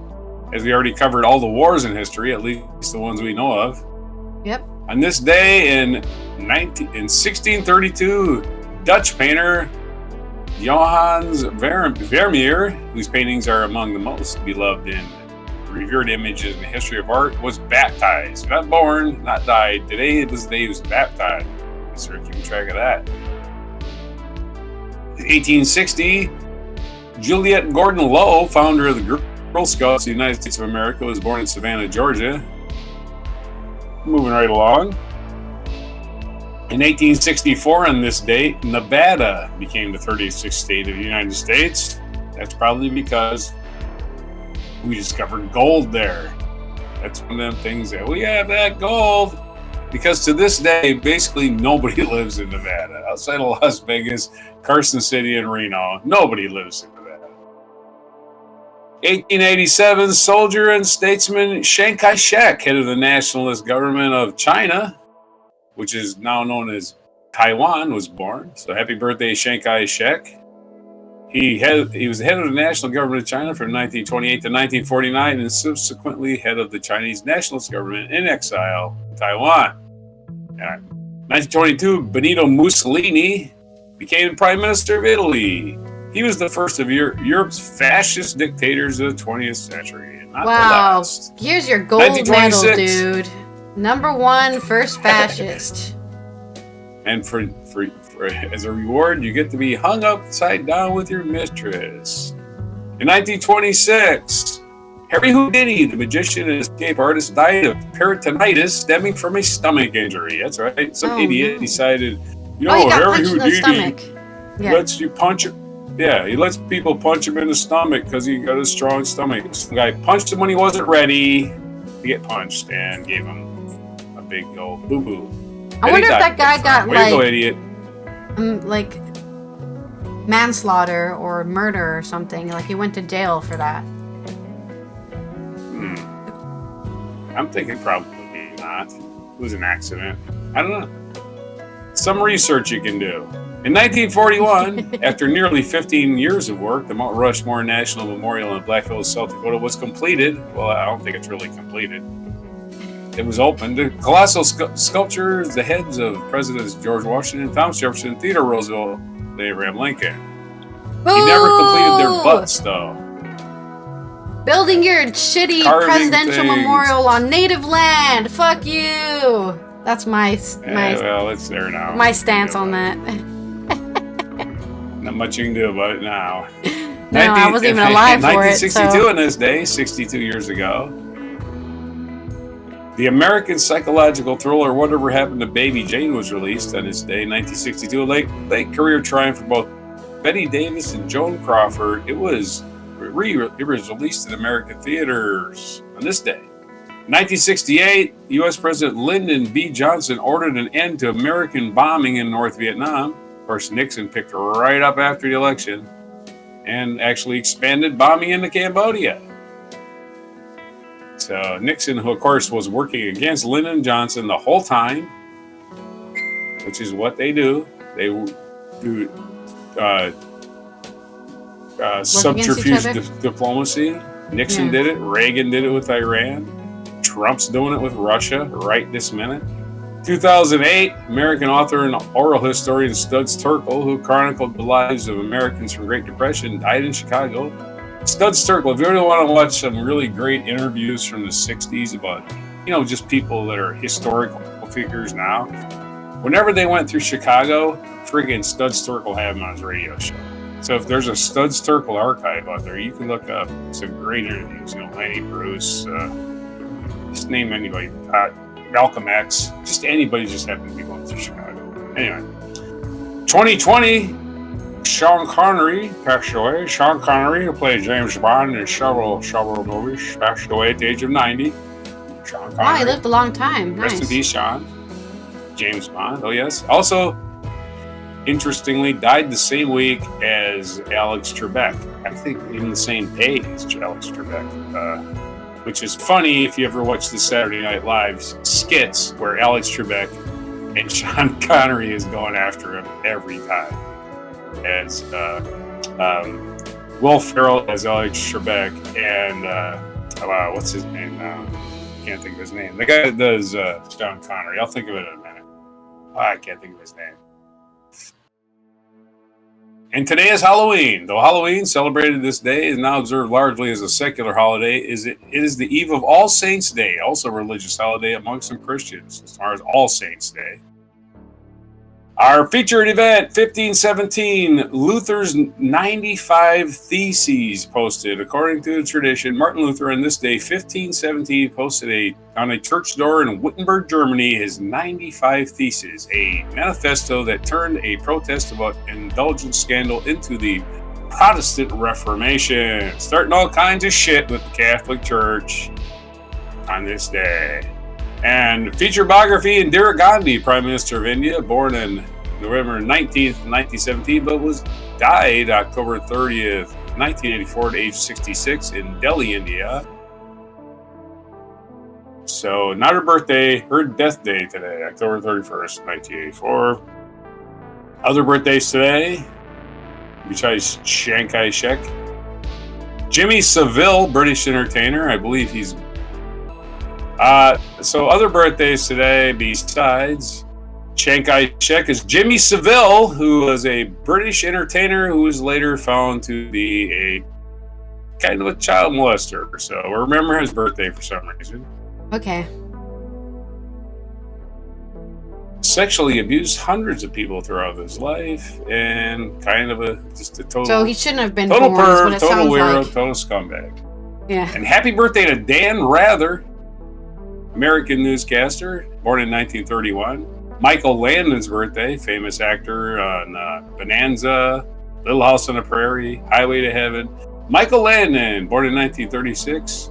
as we already covered all the wars in history, at least the ones we know of. Yep. On this day in 1632, Dutch painter Johannes Vermeer, whose paintings are among the most beloved and revered images in the history of art, was baptized. Not born, not died. Today was the day he was baptized. So keeping track of that. 1860, Juliette Gordon Low, founder of the Girl Scouts of the United States of America, was born in Savannah, Georgia. Moving right along. In 1864, on this date, Nevada became the 36th state of the United States. That's probably because we discovered gold there. That's one of them things that we have that gold. Because to this day, basically nobody lives in Nevada. Outside of Las Vegas, Carson City, and Reno, nobody lives in Nevada. 1887, soldier and statesman Chiang Kai-shek, head of the nationalist government of China, which is now known as Taiwan, was born. So happy birthday, Chiang Kai-shek. He was the head of the national government of China from 1928 to 1949 and subsequently head of the Chinese nationalist government in exile in Taiwan. 1922, Benito Mussolini became Prime Minister of Italy. He was the first of Europe's fascist dictators of the 20th century. Not wow. The last. Here's your gold medal, dude. Number 1, first fascist. And for as a reward, you get to be hung upside down with your mistress. In 1926, Harry Houdini, the magician and escape artist, died of peritonitis stemming from a stomach injury. That's right. Some idiot decided, Harry Houdini lets you punch it. Yeah, he lets people punch him in the stomach because he got a strong stomach. Some guy punched him when he wasn't ready to get punched and gave him a big old boo-boo. I wonder if that guy got idiot. Like manslaughter or murder or something. Like he went to jail for that. I'm thinking probably not. It was an accident. I don't know. Some research you can do. In 1941, after nearly 15 years of work, the Mount Rushmore National Memorial in Black Hills, South Dakota was completed. Well, I don't think it's really completed. It was opened. The colossal sculptures, the heads of Presidents George Washington, Thomas Jefferson, Theodore Roosevelt, and Abraham Lincoln. He never completed their butts, though. Building your shitty presidential memorial on native land. Fuck you. That's my well, it's there now. My stance on that. Not much you can do about it now. No, I wasn't even alive for it. 1962 on this day, 62 years ago, the American psychological thriller Whatever Happened to Baby Jane was released on this day, 1962. A late career triumph for both Betty Davis and Joan Crawford. It was released in American theaters on this day. 1968, U.S. President Lyndon B. Johnson ordered an end to American bombing in North Vietnam. Of course, Nixon picked right up after the election and actually expanded bombing into Cambodia. So Nixon, who of course was working against Lyndon Johnson the whole time, which is what they do. They do subterfuge diplomacy. Nixon did it. Reagan did it with Iran. Trump's doing it with Russia right this minute. 2008, American author and oral historian Studs Terkel, who chronicled the lives of Americans from Great Depression, died in Chicago. Studs Terkel, if you really want to watch some really great interviews from the 60s about, just people that are historical figures now, whenever they went through Chicago, friggin' Studs Terkel had him on his radio show. So if there's a Studs Terkel archive out there, you can look up some great interviews, Lenny Bruce, just name anybody, Malcolm X, just anybody just happened to be going through Chicago. Anyway, 2020, Sean Connery passed away. Sean Connery, who played James Bond in several movies, passed away at the age of 90. Sean Connery. Wow, he lived a long time. Nice. Rest in peace, Sean. James Bond, oh yes. Also, interestingly, died the same week as Alex Trebek. I think even the same day as Alex Trebek. Which is funny if you ever watch the Saturday Night Live skits where Alex Trebek and Sean Connery is going after him every time. As Will Ferrell as Alex Trebek and what's his name now? Can't think of his name. The guy that does Sean Connery. I'll think of it in a minute. I can't think of his name. And today is Halloween. Though Halloween, celebrated this day, is now observed largely as a secular holiday, it is the eve of All Saints' Day, also a religious holiday among some Christians, as far as All Saints' Day. Our featured event, 1517, Luther's 95 Theses posted. According to the tradition, Martin Luther on this day, 1517, posted on a church door in Wittenberg, Germany, his 95 Theses, a manifesto that turned a protest about indulgence scandal into the Protestant Reformation, starting all kinds of shit with the Catholic Church. on this day. And feature biography Indira Gandhi, Prime Minister of India, born in November 19th, 1917, but died October 30th, 1984 at age 66 in Delhi, India. So not her birthday, her death day today, October 31st, 1984. Other birthdays today, besides Chiang Kai-shek, Jimmy Savile, British entertainer. I believe he's... so other birthdays today, besides Chiang Kai-shek, is Jimmy Savile, who was a British entertainer who was later found to be a kind of a child molester. So we remember his birthday for some reason. Okay. Sexually abused hundreds of people throughout his life, and kind of just a total... So he shouldn't have been total born, perv, is what it total sounds weirdo, like. total scumbag. Yeah. And happy birthday to Dan Rather, American newscaster, born in 1931. Michael Landon's birthday, famous actor on Bonanza, Little House on the Prairie, Highway to Heaven. Michael Landon, born in 1936.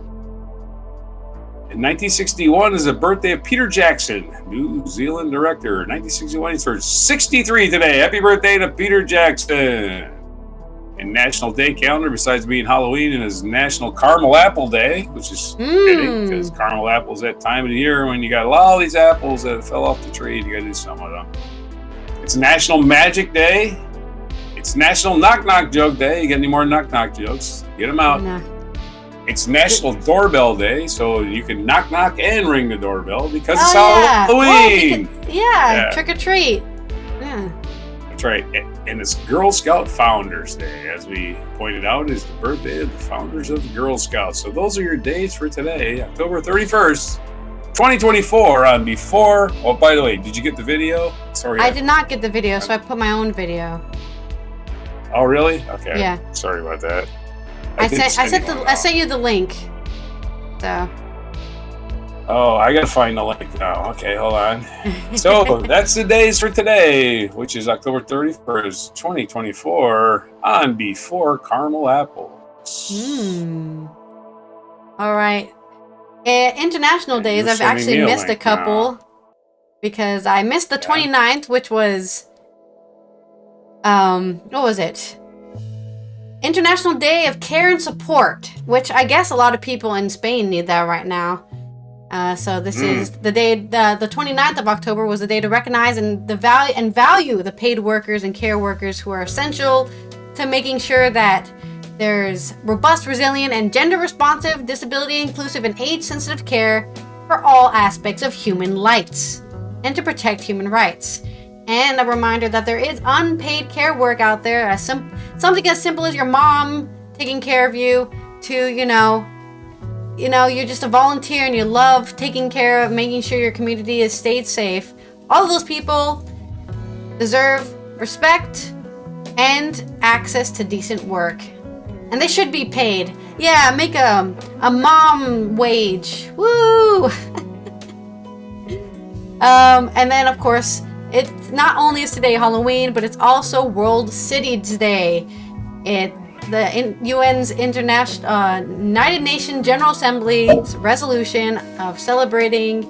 In 1961 is the birthday of Peter Jackson, New Zealand director. 1961, he turns 63 today. Happy birthday to Peter Jackson. And National Day calendar, besides being Halloween, and is National Caramel Apple Day, which is fitting because caramel apples that time of the year when you got all these apples that fell off the tree. You got to do something with them. It's National Magic Day. It's National Knock Knock Joke Day. You got any more knock knock jokes? Get them out. No. It's National Doorbell Day, so you can knock knock and ring the doorbell because it's yeah. Halloween. Yeah, trick or treat. Yeah. That's right. And it's Girl Scout Founders Day, as we pointed out, is the birthday of the founders of the Girl Scouts. So those are your days for today, October 31st, 2024. On before. Oh, by the way, did you get the video? Sorry, I did not get the video, so I put my own video. Oh, really? Okay. Yeah. Sorry about that. I sent you the link. So. Oh, I gotta find the link now. Okay, hold on. So that's the days for today, which is October 31st, 2024, on Before Caramel Apples. All right. International days, I've actually missed a couple because I missed the 29th, which was what was it? International Day of Care and Support, which I guess a lot of people in Spain need that right now. So this is the day, the 29th of October was the day to recognize and value the paid workers and care workers who are essential to making sure that there's robust, resilient, and gender-responsive, disability-inclusive, and age-sensitive care for all aspects of human rights, and to protect human rights. And a reminder that there is unpaid care work out there, something as simple as your mom taking care of you, to, you're just a volunteer and you love taking care of making sure your community is stayed safe. All of those people deserve respect and access to decent work. And they should be paid. Yeah, make a mom wage. Woo! And then, of course, it's not only is today Halloween, but it's also World Cities Day. The UN's United Nations General Assembly's resolution of celebrating,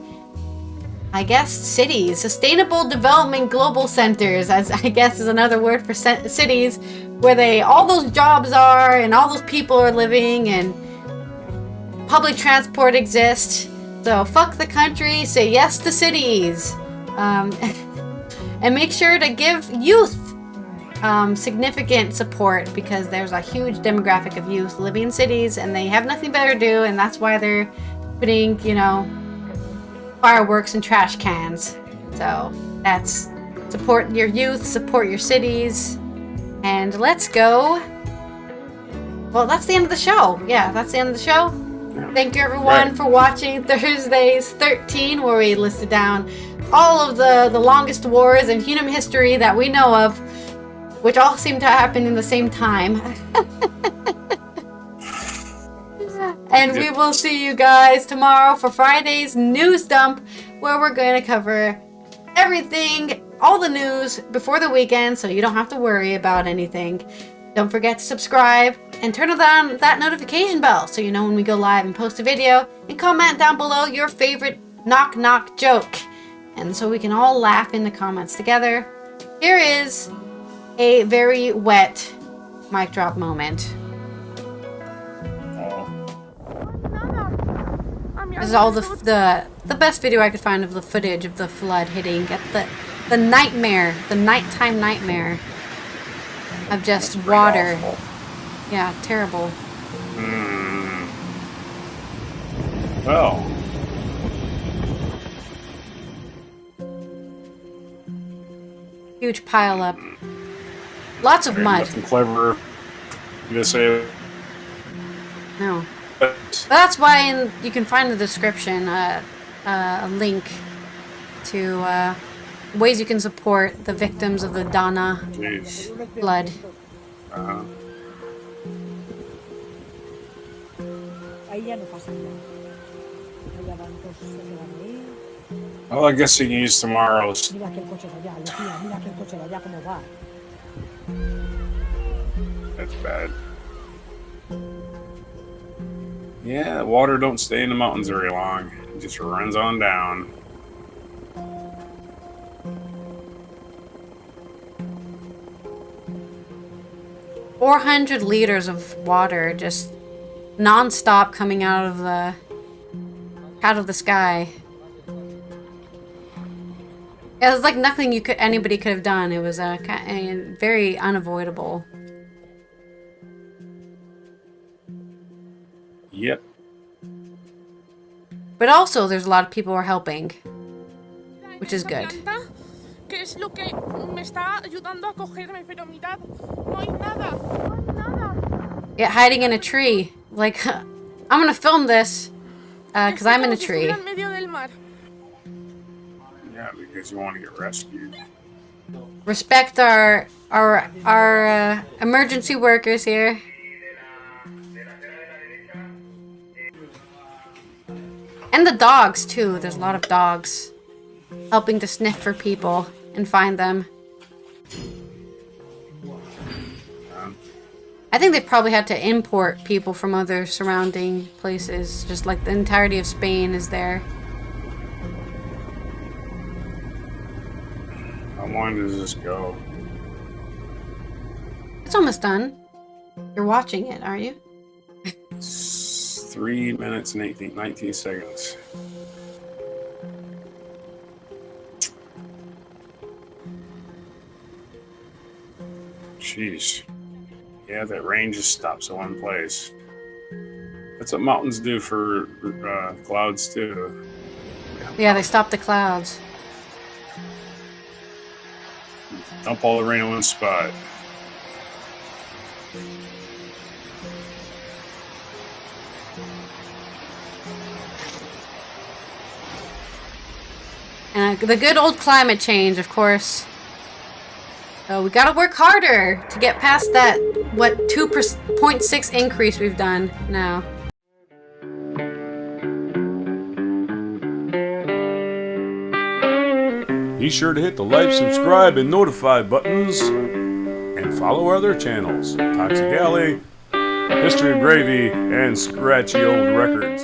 I guess, cities, sustainable development global centers, as I guess is another word for cities, where all those jobs are and all those people are living and public transport exists. So fuck the country, say yes to cities. And make sure to give youth significant support, because there's a huge demographic of youth living in cities and they have nothing better to do, and that's why they're putting, fireworks and trash cans. So that's support your youth, support your cities, and let's go. Well, that's the end of the show. Yeah, that's the end of the show. Thank you everyone for watching Thursdays 13, where we listed down all of the longest wars in human history that we know of, which all seem to happen in the same time. And we will see you guys tomorrow for Friday's news dump, where we're going to cover everything, all the news before the weekend, so you don't have to worry about anything. Don't forget to subscribe and turn on that notification bell so you know when we go live and post a video, and comment down below your favorite knock knock joke, and so we can all laugh in the comments together. Here is a very wet mic drop moment. This is all the best video I could find of the footage of the flood hitting at the nightmare, the nighttime nightmare of just water. Awful. Yeah, terrible. Well. Huge pile up. Lots of mud. Nothing clever to say. No. That's why you can find in the description a link to ways you can support the victims of the Dana flood. Well, I guess you can use tomorrow's. That's bad. Yeah, water don't stay in the mountains very long. It just runs on down. $400 of water just non-stop coming out of the sky. It was like nothing anybody could have done. It was very unavoidable. Yep. But also, there's a lot of people who are helping, which is good. Yeah, hiding in a tree. Like, I'm gonna film this because I'm in a tree. Yeah, because you want to get rescued. Respect our emergency workers here. And the dogs, too. There's a lot of dogs helping to sniff for people and find them. I think they probably had to import people from other surrounding places. Just like the entirety of Spain is there. How long does this go? It's almost done. You're watching it, aren't you? 3 minutes and 19 seconds. Jeez. Yeah, that rain just stops in one place. That's what mountains do for clouds too. Yeah, they stop the clouds. Dump all the rain in one spot. And the good old climate change, of course. So we gotta work harder to get past that, 2.6 increase we've done now. Be sure to hit the like, subscribe, and notify buttons, and follow our other channels, Toxic Alley, History of Gravy, and Scratchy Old Records.